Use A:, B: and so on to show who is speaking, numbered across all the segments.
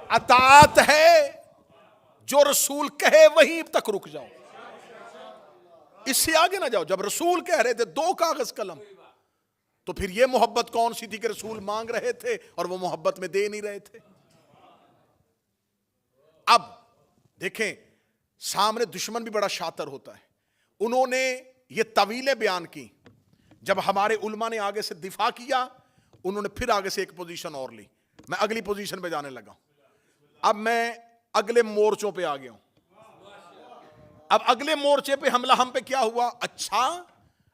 A: اطاعت ہے جو رسول کہے وہیں تک رک جاؤ، اس سے آگے نہ جاؤ۔ جب رسول کہہ رہے تھے 2 کاغذ قلم، تو پھر یہ محبت کون سی تھی کہ رسول مانگ رہے تھے اور وہ محبت میں دے نہیں رہے تھے؟ اب دیکھیں سامنے دشمن بھی بڑا شاطر ہوتا ہے، انہوں نے یہ طویلیں بیان کی، جب ہمارے علماء نے آگے سے دفاع کیا انہوں نے پھر آگے سے ایک پوزیشن اور لی۔ میں اگلی پوزیشن پہ جانے لگا ہوں، اب میں اگلے مورچوں پہ آ گیا ہوں۔ اب اگلے مورچے پہ حملہ ہم پہ کیا ہوا؟ اچھا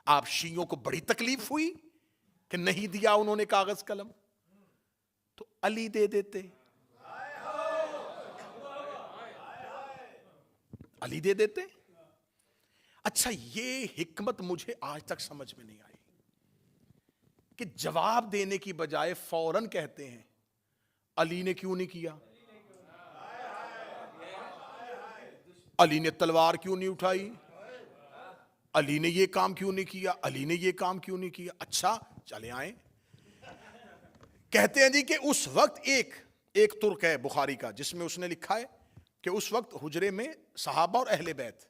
A: آپ شیعوں کو بڑی تکلیف ہوئی کہ نہیں دیا انہوں نے کاغذ قلم، تو علی دے دیتے، علی دے دیتے۔ اچھا یہ حکمت مجھے آج تک سمجھ میں نہیں آئی کہ جواب دینے کی بجائے فوراً کہتے ہیں علی نے کیوں نہیں کیا، علی نے تلوار کیوں نہیں اٹھائی، علی نے یہ کام کیوں نہیں کیا، علی نے یہ کام کیوں نہیں کیا۔ اچھا چلے آئیں، کہتے ہیں جی کہ اس وقت ایک ترک ہے بخاری کا جس میں اس نے لکھا ہے کہ اس وقت حجرے میں صحابہ اور اہل بیت،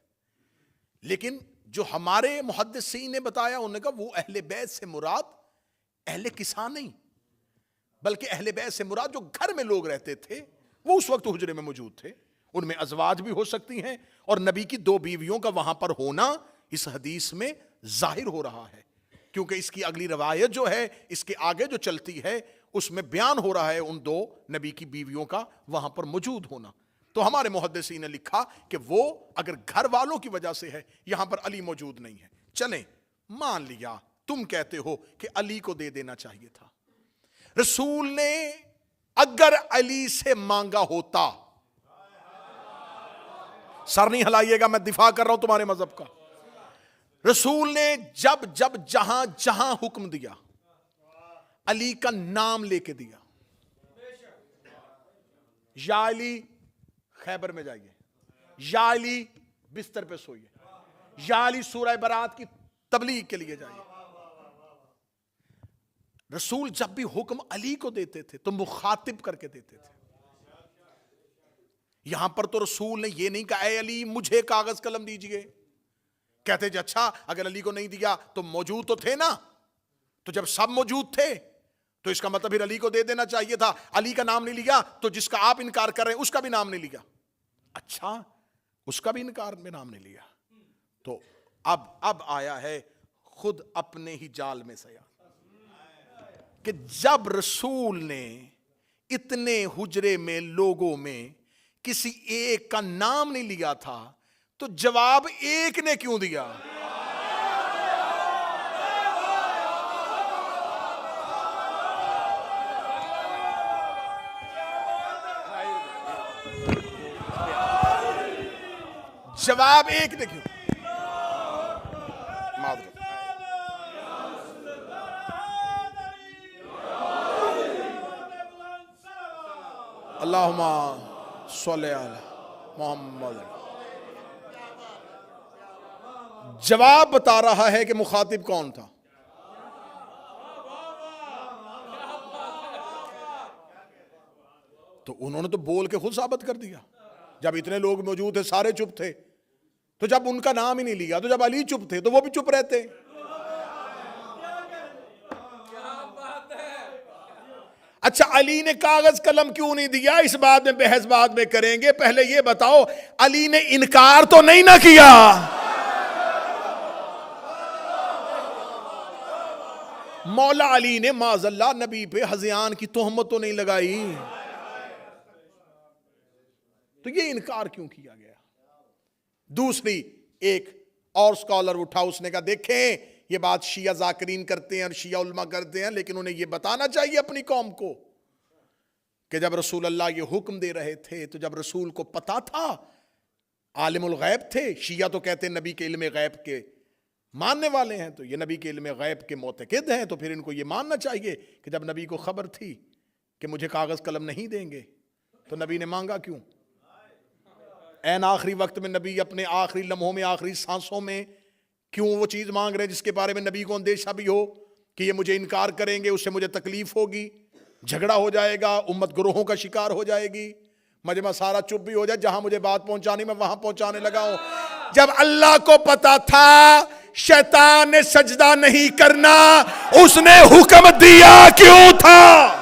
A: لیکن جو ہمارے محدثین نے بتایا انہوں نے کہا وہ اہل بیت سے مراد اہل کساں نہیں، بلکہ اہل بیت سے مراد جو گھر میں لوگ رہتے تھے وہ اس وقت حجرے میں موجود تھے، ان میں ازواج بھی ہو سکتی ہیں، اور نبی کی 2 بیویوں کا وہاں پر ہونا اس حدیث میں ظاہر ہو رہا ہے، کیونکہ اس کی اگلی روایت جو ہے اس کے آگے جو چلتی ہے اس میں بیان ہو رہا ہے ان 2 نبی کی بیویوں کا وہاں پر موجود ہونا۔ تو ہمارے محدثین نے لکھا کہ وہ اگر گھر والوں کی وجہ سے ہے، یہاں پر علی موجود نہیں ہے، چلیں مان لیا تم کہتے ہو کہ علی کو دے دینا چاہیے تھا۔ رسول نے اگر علی سے مانگا ہوتا، سر نہیں ہلائیے گا میں دفاع کر رہا ہوں تمہارے مذہب کا، رسول نے جب جہاں جہاں حکم دیا علی کا نام لے کے دیا، یا علی خیبر میں جائیے، یا علی بستر پہ سوئیے، یا علی سورہ برات کی تبلیغ کے لیے جائیے۔ رسول جب بھی حکم علی کو دیتے تھے تو مخاطب کر کے دیتے تھے۔ یہاں پر تو رسول نے یہ نہیں کہا اے علی مجھے کاغذ قلم دیجئے، کہتے جی اچھا اگر علی کو نہیں دیا تو موجود تو تھے نا، تو جب سب موجود تھے تو اس کا مطلب پھر علی کو دے دینا چاہیے تھا، علی کا نام نہیں لیا تو جس کا آپ انکار کر رہے ہیں اس کا بھی نام نہیں لیا، اچھا اس کا بھی انکار میں نام نہیں لیا، تو اب آیا ہے خود اپنے ہی جال میں سیا کہ جب رسول نے اتنے حجرے میں لوگوں میں کسی ایک کا نام نہیں لیا تھا تو جواب ایک نے کیوں دیا؟ جواب ایک نے کیوں؟ معذرت، اللہم صلی علی محمد۔ جواب بتا رہا ہے کہ مخاطب کون تھا۔ تو انہوں نے تو بول کے خود ثابت کر دیا، جب اتنے لوگ موجود تھے سارے چپ تھے، تو جب ان کا نام ہی نہیں لیا، تو جب علی چپ تھے تو وہ بھی چپ رہتے۔ اچھا علی نے کاغذ قلم کیوں نہیں دیا اس بات میں بحث بعد میں کریں گے، پہلے یہ بتاؤ علی نے انکار تو نہیں نہ کیا؟ مولا علی نے معاذ اللہ نبی پہ ہذیان کی تہمت تو نہیں لگائی، تو یہ انکار کیوں کیا گیا؟ دوسری ایک اور سکالر اٹھا، اس نے کہا دیکھیں یہ بات شیعہ ذاکرین کرتے ہیں اور شیعہ علماء کرتے ہیں، لیکن انہیں یہ بتانا چاہیے اپنی قوم کو کہ جب رسول اللہ یہ حکم دے رہے تھے تو جب رسول کو پتا تھا، عالم الغیب تھے، شیعہ تو کہتے ہیں نبی کے علم غیب کے ماننے والے ہیں، تو یہ نبی کے علم غیب کے معتقد ہیں، تو پھر ان کو یہ ماننا چاہیے کہ جب نبی کو خبر تھی کہ مجھے کاغذ قلم نہیں دیں گے تو نبی نے مانگا کیوں؟ این آخری وقت میں نبی اپنے آخری لمحوں میں آخری سانسوں میں کیوں وہ چیز مانگ رہے ہیں جس کے بارے میں نبی کو اندیشہ بھی ہو کہ یہ مجھے انکار کریں گے، اس سے مجھے تکلیف ہوگی، جھگڑا ہو جائے گا، امت گروہوں کا شکار ہو جائے گی، مجمع سارا چپ بھی ہو جائے، جہاں مجھے بات پہنچانی میں وہاں پہنچانے لگا ہوں۔ جب اللہ کو پتا تھا شیطان نے سجدہ نہیں کرنا، اس نے حکم دیا کیوں تھا؟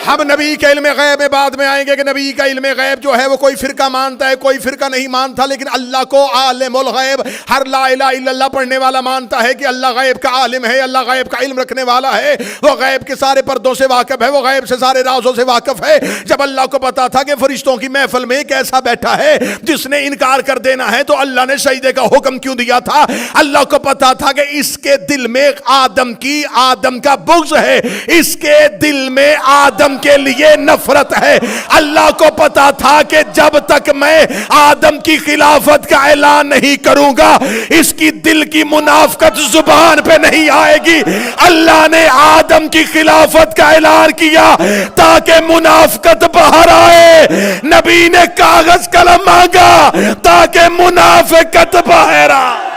A: ہم نبی کے علم غیب میں بعد میں آئیں گے کہ نبی کا علم غیب جو ہے وہ کوئی فرقہ مانتا ہے، کوئی فرقہ نہیں مانتا، لیکن اللہ کو عالم الغیب ہر لا الہ الا اللہ پڑھنے والا مانتا ہے کہ اللہ غیب کا عالم ہے، اللہ غیب کا علم رکھنے والا ہے، وہ غیب کے سارے پردوں سے واقف ہے، وہ غیب سے سارے رازوں سے واقف ہے۔ جب اللہ کو پتا تھا کہ فرشتوں کی محفل میں ایک ایسا بیٹھا ہے جس نے انکار کر دینا ہے، تو اللہ نے سجدے کا حکم کیوں دیا تھا؟ اللہ کو پتا تھا کہ اس کے دل میں آدم کا بغض ہے، اس کے دل میں آدم کے لیے نفرت ہے۔ اللہ کو پتا تھا کہ جب تک میں آدم کی خلافت کا اعلان نہیں کروں گا، اس کی دل کی منافقت زبان پہ نہیں آئے گی۔ اللہ نے آدم کی خلافت کا اعلان کیا تاکہ منافقت باہر آئے، نبی نے کاغذ قلم مانگا تاکہ منافقت باہر آئے۔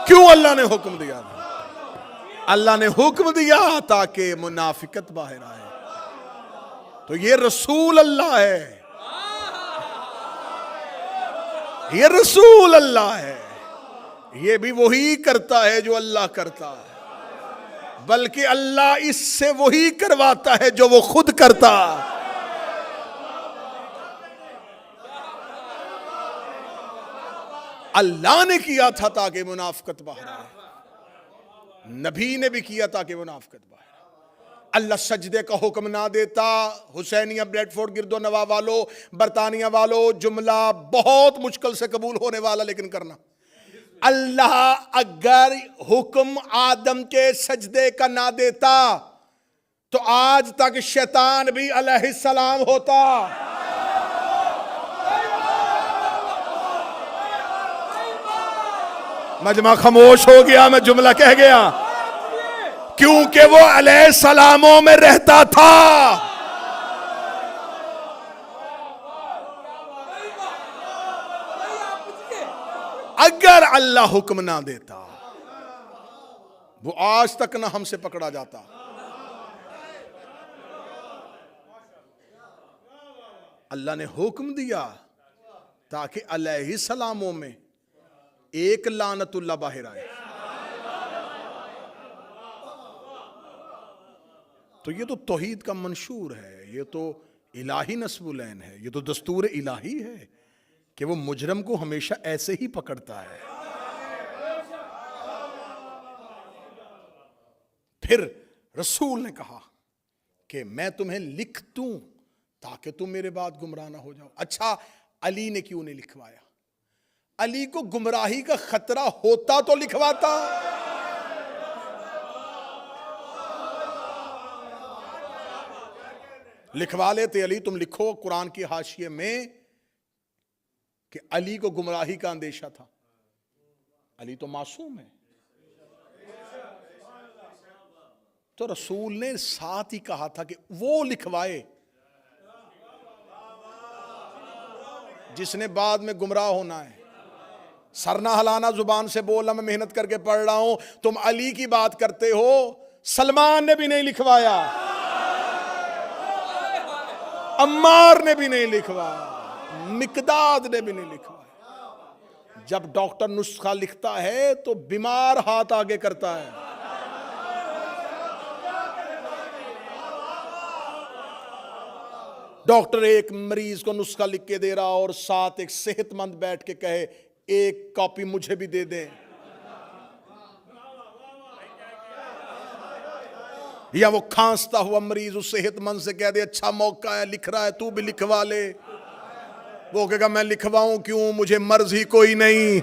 A: کیوں اللہ نے حکم دیا؟ اللہ نے حکم دیا تاکہ منافقت باہر آئے۔ تو یہ رسول اللہ ہے، یہ رسول اللہ ہے، یہ بھی وہی کرتا ہے جو اللہ کرتا ہے، بلکہ اللہ اس سے وہی کرواتا ہے جو وہ خود کرتا۔ اللہ نے کیا تھا تاکہ منافقت باہر آئے، نبی نے بھی کیا تاکہ منافقت باہر آئے۔ اللہ سجدے کا حکم نہ دیتا، حسینیہ بریڈ فورڈ گرد و نواح والو، برطانیہ والو، جملہ بہت مشکل سے قبول ہونے والا لیکن کرنا۔ اللہ اگر حکم آدم کے سجدے کا نہ دیتا تو آج تک شیطان بھی علیہ السلام ہوتا۔ مجمع خاموش ہو گیا، میں جملہ کہہ گیا، کیونکہ وہ علیہ السلاموں میں رہتا تھا۔ اگر اللہ حکم نہ دیتا وہ آج تک نہ ہم سے پکڑا جاتا۔ اللہ نے حکم دیا تاکہ علیہ السلاموں میں ایک لعنت اللہ باہر آئے۔ تو یہ تو توحید کا منشور ہے، یہ تو الہی نصب العین ہے، یہ تو دستور الہی ہے کہ وہ مجرم کو ہمیشہ ایسے ہی پکڑتا ہے۔ پھر رسول نے کہا کہ میں تمہیں لکھ دوں تاکہ تم میرے بعد گمراہ نہ ہو جاؤ۔ اچھا، علی نے کیوں نہیں لکھوایا؟ علی کو گمراہی کا خطرہ ہوتا تو لکھواتا۔ لکھوا لیتے علی، تم لکھو قرآن کی حاشیے میں کہ علی کو گمراہی کا اندیشہ تھا۔ علی تو معصوم ہے۔ تو رسول نے ساتھ ہی کہا تھا کہ وہ لکھوائے جس نے بعد میں گمراہ ہونا ہے۔ سر نہ ہلانا، زبان سے بولنا، میں محنت کر کے پڑھ رہا ہوں، تم علی کی بات کرتے ہو۔ سلمان نے بھی نہیں لکھوایا، عمار نے بھی نہیں لکھوایا، مقداد نے بھی نہیں لکھوایا۔ جب ڈاکٹر نسخہ لکھتا ہے تو بیمار ہاتھ آگے کرتا ہے۔ ڈاکٹر ایک مریض کو نسخہ لکھ کے دے رہا اور ساتھ ایک صحت مند بیٹھ کے کہے ایک کاپی مجھے بھی دے دیں، یا وہ کھانستا ہوا مریض اس صحت مند سے کہہ دے اچھا موقع ہے، لکھ رہا ہے تو بھی لکھوا لے، وہ کہے گا میں لکھواؤں کیوں، مجھے مرض ہی کوئی نہیں،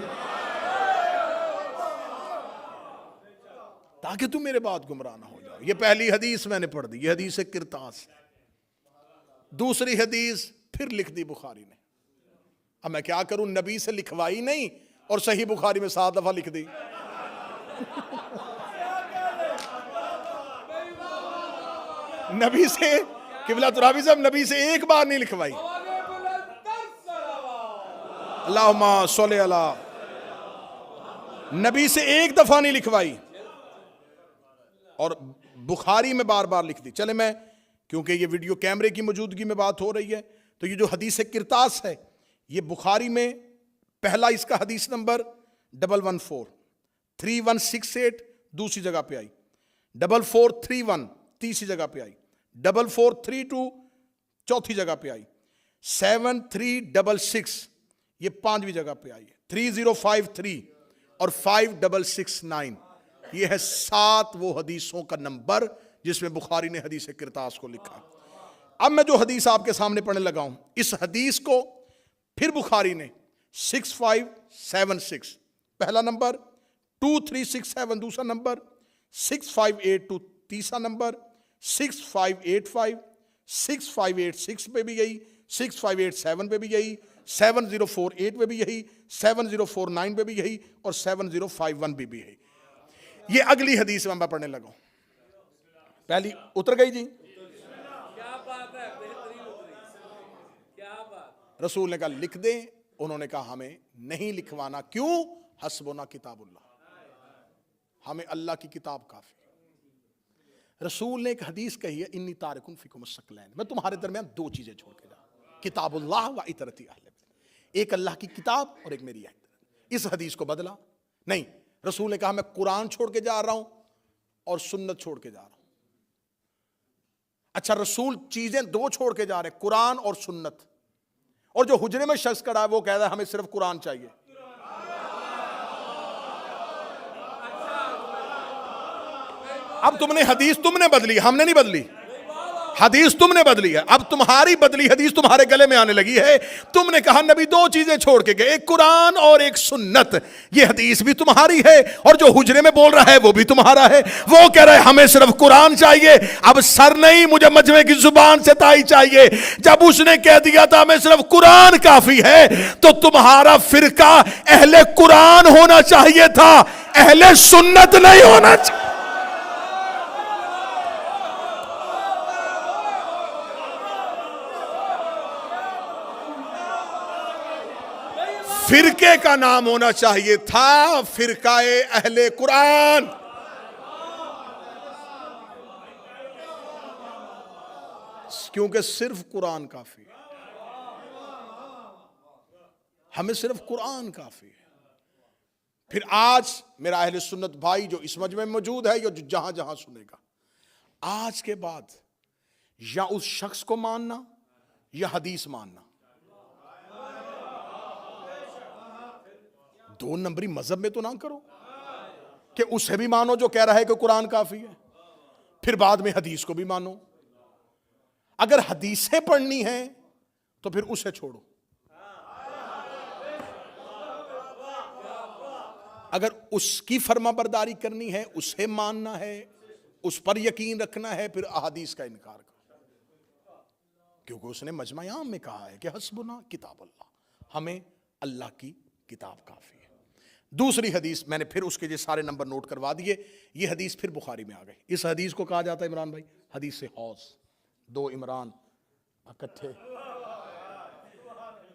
A: تاکہ تم میرے بعد گمراہ نہ ہو جاؤ۔ یہ پہلی حدیث میں نے پڑھ دی، یہ حدیث کرتاس۔ دوسری حدیث پھر لکھ دی بخاری نے، اب میں کیا کروں, نبی سے لکھوائی نہیں اور صحیح بخاری میں 7 دفعہ لکھ دی. نبی سے قبلہ ترابی صاحب نبی سے ایک بار نہیں لکھوائی. اللہم صلی اللہ, نبی سے ایک دفعہ نہیں لکھوائی اور بخاری میں بار بار لکھ دی. چلے میں, کیونکہ یہ ویڈیو کیمرے کی موجودگی میں بات ہو رہی ہے, تو یہ جو حدیث کرتاس ہے یہ بخاری میں پہلا اس کا حدیث نمبر 114 3168 دوسری جگہ پہ آئی, 4431 تیسری جگہ پہ آئی, 4432 چوتھی جگہ پہ آئی, 7366 یہ 5ویں جگہ پہ آئی ہے, 3053 اور 5669 یہ ہے 7 وہ حدیثوں کا نمبر جس میں بخاری نے حدیث کرتاس کو لکھا. اب میں جو حدیث آپ کے سامنے پڑھنے لگا ہوں, اس حدیث کو پھر بخاری نے 6576 پہلا نمبر, 2367 دوسرا نمبر, 6582 تیسرا نمبر, 6585 6586 پہ بھی یہی, 6587 پہ بھی یہی, 7048 پہ بھی یہی, 7049 پہ بھی یہی اور 7051 پہ بھی یہی. یہ اگلی حدیث میں پڑھنے لگا ہوں. پہلی اتر گئی جی, رسول نے کہا لکھ دیں, انہوں نے کہا ہمیں نہیں لکھوانا. کیوں؟ حسبنا کتاب اللہ, ہمیں اللہ کی کتاب کافی. رسول نے ایک حدیث کہی ہے, انی تارکن فیکم الثقلین, میں تمہارے درمیان 2 چیزیں چھوڑ کے جا رہا ہوں, کتاب اللہ و اطرتی اہل بیت, ایک اللہ کی کتاب اور ایک میری اطاعت. اس حدیث کو بدلا نہیں, رسول نے کہا میں قرآن چھوڑ کے جا رہا ہوں اور سنت چھوڑ کے جا رہا ہوں. اچھا, رسول چیزیں 2 چھوڑ کے جا رہے ہیں, قرآن اور سنت, اور جو حجرے میں شخص کھڑا ہے وہ کہہ رہا ہے ہمیں صرف قرآن چاہیے. اب تم نے حدیث تم نے بدلی, ہم نے نہیں بدلی. حدیث تم نے بدلی ہے, اب تمہاری بدلی حدیث تمہارے گلے میں آنے لگی ہے. تم نے کہا نبی 2 چیزیں چھوڑ کے گئے, ایک قرآن اور ایک سنت. یہ حدیث بھی تمہاری ہے اور جو حجرے میں بول رہا ہے وہ بھی تمہارا ہے. وہ کہہ رہا ہے ہمیں صرف قرآن چاہیے. اب سر نہیں, مجھے مجمع کی زبان سے تائی چاہیے. جب اس نے کہہ دیا تھا ہمیں صرف قرآن کافی ہے, تو تمہارا فرقہ اہل قرآن ہونا چاہیے تھا, اہل سنت نہیں ہونا چاہیے. فرقے کا نام ہونا چاہیے تھا فرقہ اہل قرآن. کیونکہ صرف قرآن کافی ہے, ہمیں صرف قرآن کافی ہے. پھر آج میرا اہل سنت بھائی جو اس مجمع میں موجود ہے یا جو جہاں جہاں سنے گا, آج کے بعد یا اس شخص کو ماننا یا حدیث ماننا. 2 نمبری مذہب میں تو نہ کرو کہ اسے بھی مانو جو کہہ رہا ہے کہ قرآن کافی ہے, پھر بعد میں حدیث کو بھی مانو. اگر حدیثیں پڑھنی ہیں تو پھر اسے چھوڑو. اگر اس کی فرما برداری کرنی ہے, اسے ماننا ہے, اس پر یقین رکھنا ہے, پھر احادیث کا انکار کرو. کیونکہ اس نے مجمع عام میں کہا ہے کہ حسبنا کتاب اللہ, ہمیں اللہ کی کتاب کافی ہے. دوسری حدیث میں نے پھر اس کے جو سارے نمبر نوٹ کروا دیے. یہ حدیث پھر بخاری میں آ گئی. اس حدیث کو کہا جاتا ہے عمران بھائی حدیث حوض, 2 عمران اکٹھے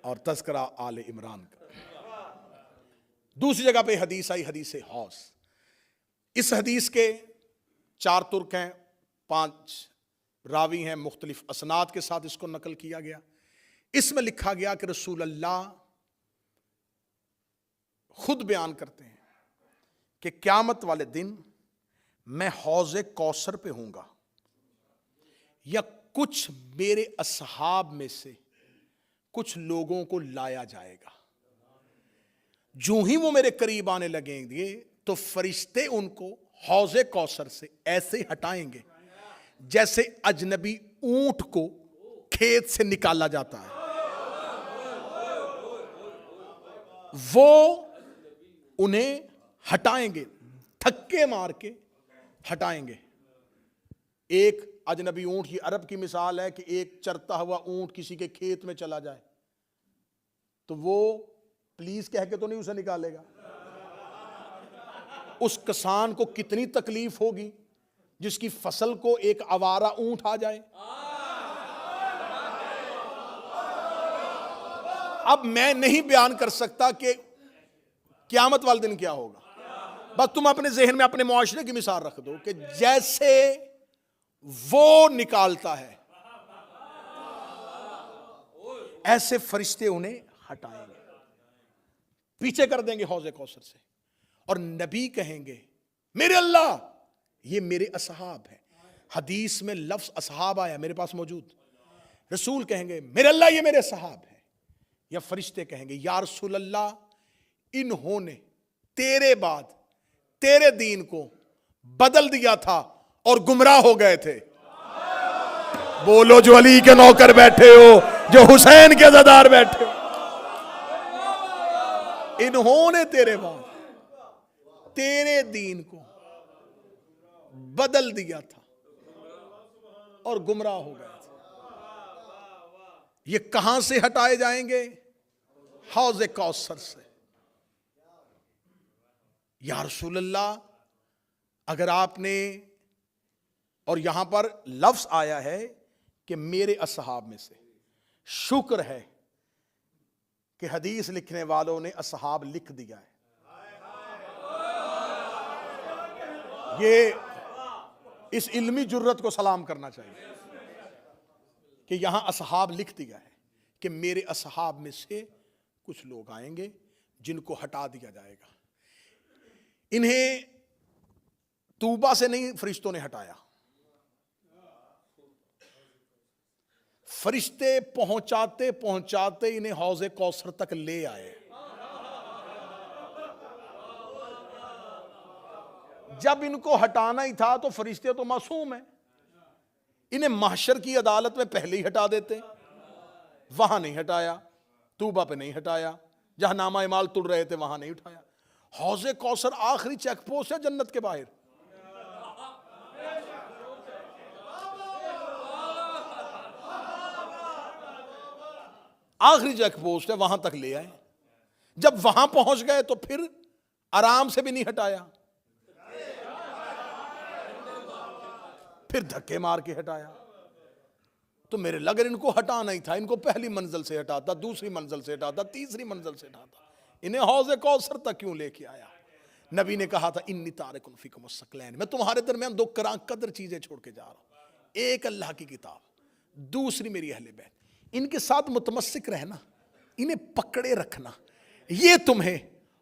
A: اور تذکرہ آل عمران کا. دوسری جگہ پہ حدیث آئی حدیث حوض. اس حدیث کے 4 ترک ہیں, 5 راوی ہیں, مختلف اسناد کے ساتھ اس کو نقل کیا گیا. اس میں لکھا گیا کہ رسول اللہ خود بیان کرتے ہیں کہ قیامت والے دن میں حوض کوثر پہ ہوں گا, یا کچھ میرے اصحاب میں سے کچھ لوگوں کو لایا جائے گا. جو ہی وہ میرے قریب آنے لگیں گے تو فرشتے ان کو حوض کوثر سے ایسے ہٹائیں گے جیسے اجنبی اونٹ کو کھیت سے نکالا جاتا ہے. وہ انہیں ہٹائیں گے, دھکے مار کے ہٹائیں گے. ایک اجنبی اونٹ, یہ عرب کی مثال ہے کہ ایک چرتا ہوا اونٹ کسی کے کھیت میں چلا جائے تو وہ پلیز کہہ کے تو نہیں اسے نکالے گا. اس کسان کو کتنی تکلیف ہوگی جس کی فصل کو ایک آوارہ اونٹ آ جائے. اب میں نہیں بیان کر سکتا کہ قیامت والے دن کیا ہوگا، بس تم اپنے ذہن میں اپنے معاشرے کی مثال رکھ دو کہ جیسے وہ نکالتا ہے ایسے فرشتے انہیں ہٹائیں گے، پیچھے کر دیں گے حوض کوثر سے. اور نبی کہیں گے میرے اللہ یہ میرے اصحاب ہیں. حدیث میں لفظ اصحاب آیا میرے پاس موجود. رسول کہیں گے میرے اللہ یہ میرے اصحاب ہیں. یا فرشتے کہیں گے یا رسول اللہ انہوں نے تیرے بعد تیرے دین کو بدل دیا تھا اور گمراہ ہو گئے تھے. بولو جو علی کے نوکر بیٹھے ہو، جو حسین کے زدار بیٹھے ہو، انہوں نے تیرے بعد تیرے دین کو بدل دیا تھا اور گمراہ ہو گئے تھے. یہ کہاں سے ہٹائے جائیں گے؟ حوض کوثر سے. یا رسول اللہ اگر آپ نے، اور یہاں پر لفظ آیا ہے کہ میرے اصحاب میں سے، شکر ہے کہ حدیث لکھنے والوں نے اصحاب لکھ دیا ہے. یہ اس علمی جرت کو سلام کرنا چاہیے کہ یہاں اصحاب لکھ دیا ہے کہ میرے اصحاب میں سے کچھ لوگ آئیں گے جن کو ہٹا دیا جائے گا. انہیں طوبہ سے نہیں فرشتوں نے ہٹایا، فرشتے پہنچاتے پہنچاتے انہیں حوض کوثر تک لے آئے. جب ان کو ہٹانا ہی تھا تو فرشتے تو معصوم ہیں، انہیں محشر کی عدالت میں پہلے ہی ہٹا دیتے. وہاں نہیں ہٹایا، طوبہ پہ نہیں ہٹایا، جہاں نامہ اعمال تل رہے تھے وہاں نہیں اٹھایا. حوض کوثر آخری چیک پوسٹ ہے جنت کے باہر. آخری چیک پوسٹ ہے، وہاں تک لے آئے. جب وہاں پہنچ گئے تو پھر آرام سے بھی نہیں ہٹایا، پھر دھکے مار کے ہٹایا. تو میرے لگر ان کو ہٹانا ہی تھا، ان کو پہلی منزل سے ہٹاتا، دوسری منزل سے ہٹاتا، تیسری منزل سے ہٹاتا، انہیں حوض کوثر تک کیوں لے کے آیا؟ نبی نے کہا تھا انی تارک فیکم الثقلین، میں تمہارے درمیان دو کراں قدر چیزیں چھوڑ کے جا رہا ہوں. ایک اللہ کی کتاب، دوسری میری اہل بیت. ان کے ساتھ متمسک رہنا، انہیں پکڑے رکھنا، یہ تمہیں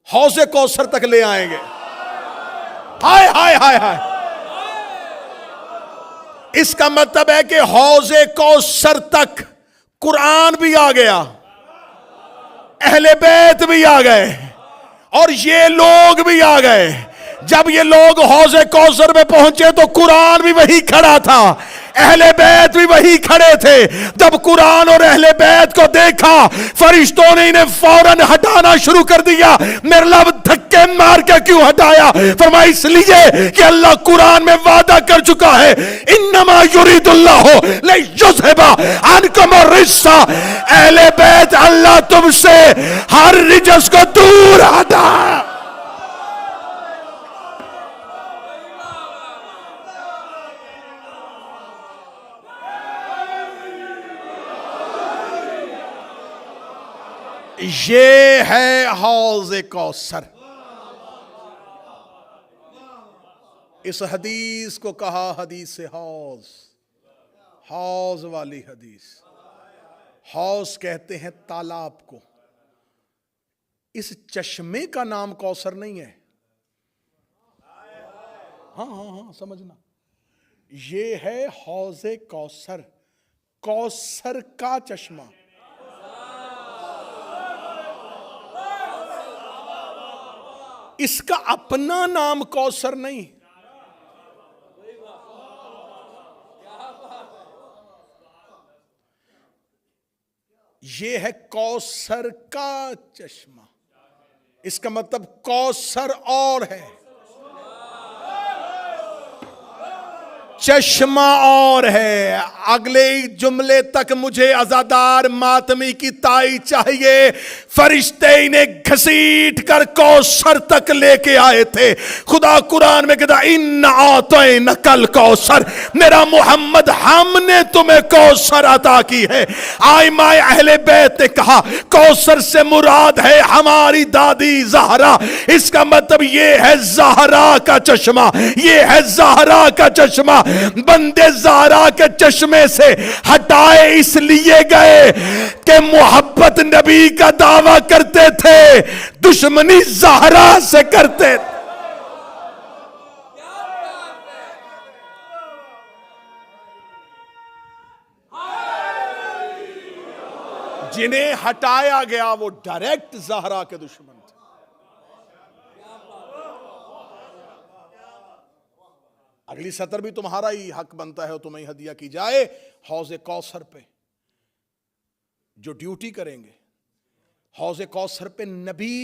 A: حوض کوثر تک لے آئیں گے. ہائے ہائے ہائے ہائے. اس کا مطلب ہے کہ حوض کوثر تک قرآن بھی آ گیا، اہل بیت بھی آ گئے، اور یہ لوگ بھی آ گئے. جب یہ لوگ حوض کوثر میں پہنچے تو قرآن بھی وہی کھڑا تھا، اہل بیت بھی وہی کھڑے تھے. جب قرآن اور اہل بیت کو دیکھا فرشتوں نے انہیں فوراً ہٹانا شروع کر دیا. میرے لب دھکے مار کے کیوں ہٹایا؟ فرمایا اس لیے کہ اللہ قرآن میں وعدہ کر چکا ہے انما یرید اللہ لیذھب عنکم الرجس. اہل بیت اللہ تم سے ہر رجس کو دور ہٹا. یہ ہے حوض کوثر. اس حدیث کو کہا حدیث حوض، حوض والی حدیث. حوض کہتے ہیں تالاب کو. اس چشمے کا نام کوثر نہیں ہے. ہاں سمجھنا، یہ ہے حوض کوثر، کوثر کا چشمہ. اس کا اپنا نام کوثر نہیں. یہ ہے کوثر کا چشمہ. اس کا مطلب کوثر اور ہے. چشمہ اور ہے. اگلے جملے تک مجھے عزادار ماتمی کی تائی چاہیے. فرشتے انہیں گھسیٹ کر کوثر تک لے کے آئے تھے. خدا قرآن میں کہتا ان اعطینک الکوثر، میرا محمد ہم نے تمہیں کوثر عطا کی ہے. آئمہ اہل بیت نے کہا کوثر سے مراد ہے ہماری دادی زہرا. اس کا مطلب یہ ہے زہرا کا چشمہ، یہ ہے زہرا کا چشمہ. بندے زہرا کے چشمے سے ہٹائے اس لیے گئے کہ محبت نبی کا دعویٰ کرتے تھے، دشمنی زہرا سے کرتے تھے. جنہیں ہٹایا گیا وہ ڈائریکٹ زہرا کے دشمن تھے. اگلی سطر بھی تمہارا ہی حق بنتا ہے اور تمہیں ہدیہ کی جائے. حوض کوثر پہ جو ڈیوٹی کریں گے، حوض کوثر پہ نبی